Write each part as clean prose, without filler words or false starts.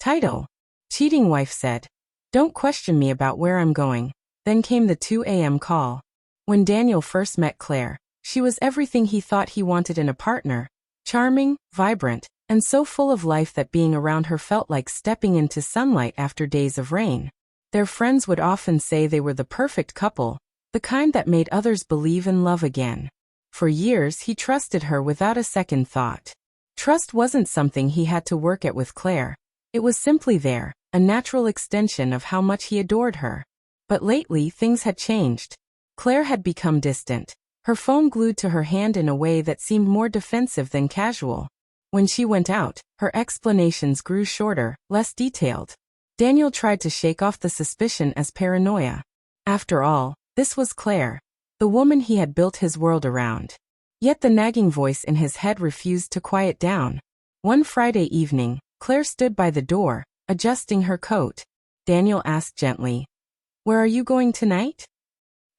Title: Cheating Wife Said, "Don't question me about where I'm going." Then came the 2 a.m. call. When Daniel first met Claire, she was everything he thought he wanted in a partner: charming, vibrant, and so full of life that being around her felt like stepping into sunlight after days of rain. Their friends would often say they were the perfect couple, the kind that made others believe in love again. For years he trusted her without a second thought. Trust wasn't something he had to work at with Claire. It was simply there, a natural extension of how much he adored her. But lately things had changed. Claire had become distant, her phone glued to her hand in a way that seemed more defensive than casual. When she went out, her explanations grew shorter, less detailed. Daniel tried to shake off the suspicion as paranoia. After all, this was Claire, the woman he had built his world around. Yet the nagging voice in his head refused to quiet down. One Friday evening, Claire stood by the door, adjusting her coat. Daniel asked gently, "Where are you going tonight?"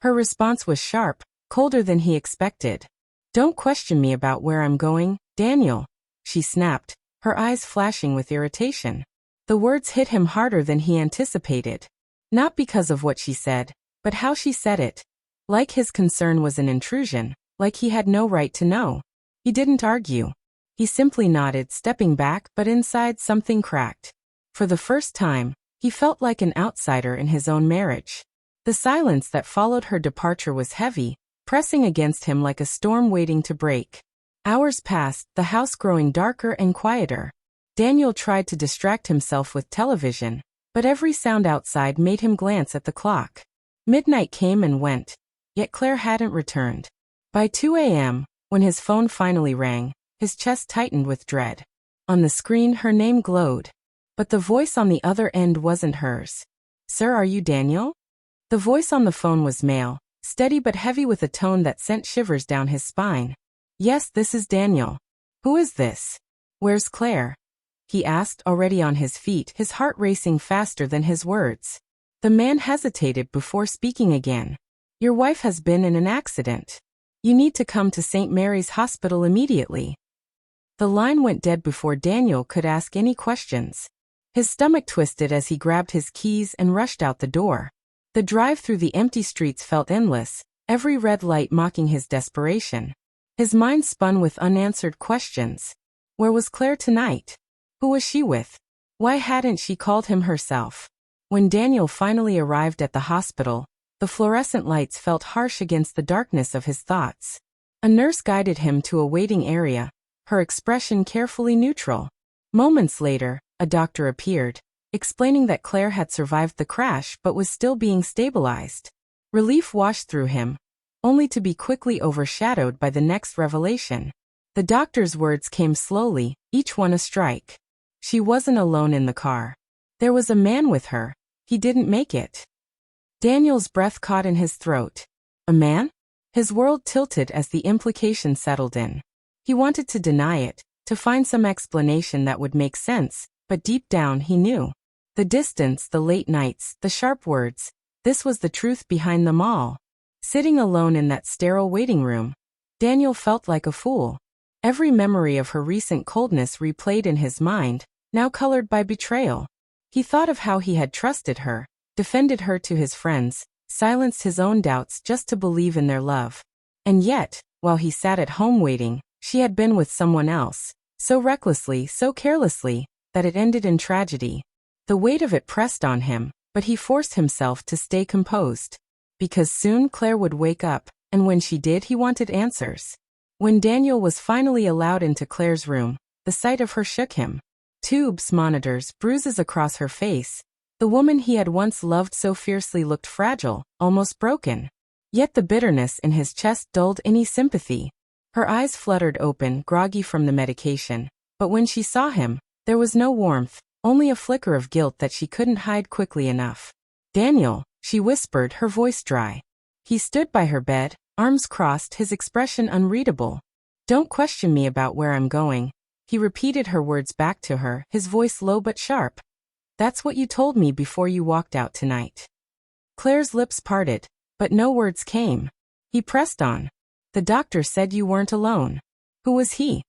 Her response was sharp, colder than he expected. "Don't question me about where I'm going, Daniel," she snapped, her eyes flashing with irritation. The words hit him harder than he anticipated. Not because of what she said, but how she said it. Like his concern was an intrusion, like he had no right to know. He didn't argue. He simply nodded, stepping back, but inside something cracked. For the first time, he felt like an outsider in his own marriage. The silence that followed her departure was heavy, pressing against him like a storm waiting to break. Hours passed, the house growing darker and quieter. Daniel tried to distract himself with television, but every sound outside made him glance at the clock. Midnight came and went, yet Claire hadn't returned. By 2 a.m., when his phone finally rang, his chest tightened with dread. On the screen, her name glowed. But the voice on the other end wasn't hers. "Sir, are you Daniel?" The voice on the phone was male, steady but heavy with a tone that sent shivers down his spine. "Yes, this is Daniel." "Who is this? Where's Claire?" he asked, already on his feet, his heart racing faster than his words. The man hesitated before speaking again. "Your wife has been in an accident. You need to come to St. Mary's Hospital immediately." The line went dead before Daniel could ask any questions. His stomach twisted as he grabbed his keys and rushed out the door. The drive through the empty streets felt endless, every red light mocking his desperation. His mind spun with unanswered questions. Where was Claire tonight? Who was she with? Why hadn't she called him herself? When Daniel finally arrived at the hospital, the fluorescent lights felt harsh against the darkness of his thoughts. A nurse guided him to a waiting area, her expression carefully neutral. Moments later, a doctor appeared, explaining that Claire had survived the crash but was still being stabilized. Relief washed through him, only to be quickly overshadowed by the next revelation. The doctor's words came slowly, each one a strike. She wasn't alone in the car. There was a man with her. He didn't make it. Daniel's breath caught in his throat. A man? His world tilted as the implication settled in. He wanted to deny it, to find some explanation that would make sense, but deep down he knew. The distance, the late nights, the sharp words, this was the truth behind them all. Sitting alone in that sterile waiting room, Daniel felt like a fool. Every memory of her recent coldness replayed in his mind, now colored by betrayal. He thought of how he had trusted her, defended her to his friends, silenced his own doubts just to believe in their love. And yet, while he sat at home waiting, she had been with someone else, so recklessly, so carelessly, that it ended in tragedy. The weight of it pressed on him, but he forced himself to stay composed. Because soon Claire would wake up, and when she did, he wanted answers. When Daniel was finally allowed into Claire's room, the sight of her shook him. Tubes, monitors, bruises across her face. The woman he had once loved so fiercely looked fragile, almost broken. Yet the bitterness in his chest dulled any sympathy. Her eyes fluttered open, groggy from the medication. But when she saw him, there was no warmth, only a flicker of guilt that she couldn't hide quickly enough. "Daniel," she whispered, her voice dry. He stood by her bed, arms crossed, his expression unreadable. "Don't question me about where I'm going." He repeated her words back to her, his voice low but sharp. "That's what you told me before you walked out tonight." Claire's lips parted, but no words came. He pressed on. "The doctor said you weren't alone. Who was he?"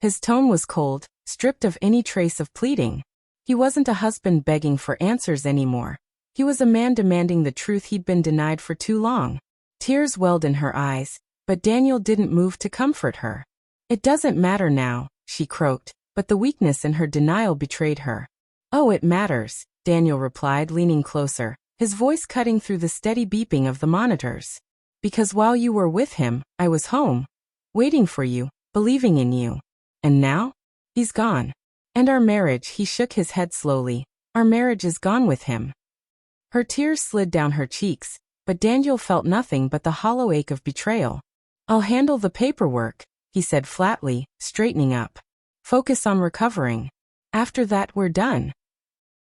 His tone was cold, stripped of any trace of pleading. He wasn't a husband begging for answers anymore. He was a man demanding the truth he'd been denied for too long. Tears welled in her eyes, but Daniel didn't move to comfort her. "It doesn't matter now," she croaked, but the weakness in her denial betrayed her. "Oh, it matters," Daniel replied, leaning closer, his voice cutting through the steady beeping of the monitors. "Because while you were with him, I was home, waiting for you, believing in you. And now? He's gone. And our marriage," he shook his head slowly, "our marriage is gone with him." Her tears slid down her cheeks, but Daniel felt nothing but the hollow ache of betrayal. "I'll handle the paperwork," he said flatly, straightening up. "Focus on recovering. After that, we're done."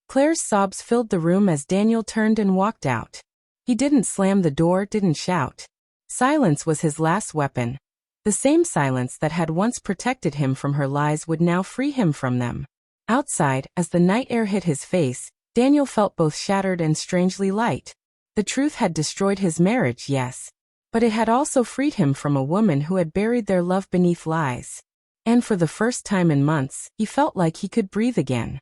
Claire's sobs filled the room as Daniel turned and walked out. He didn't slam the door, didn't shout. Silence was his last weapon. The same silence that had once protected him from her lies would now free him from them. Outside, as the night air hit his face, Daniel felt both shattered and strangely light. The truth had destroyed his marriage, yes, but it had also freed him from a woman who had buried their love beneath lies. And for the first time in months, he felt like he could breathe again.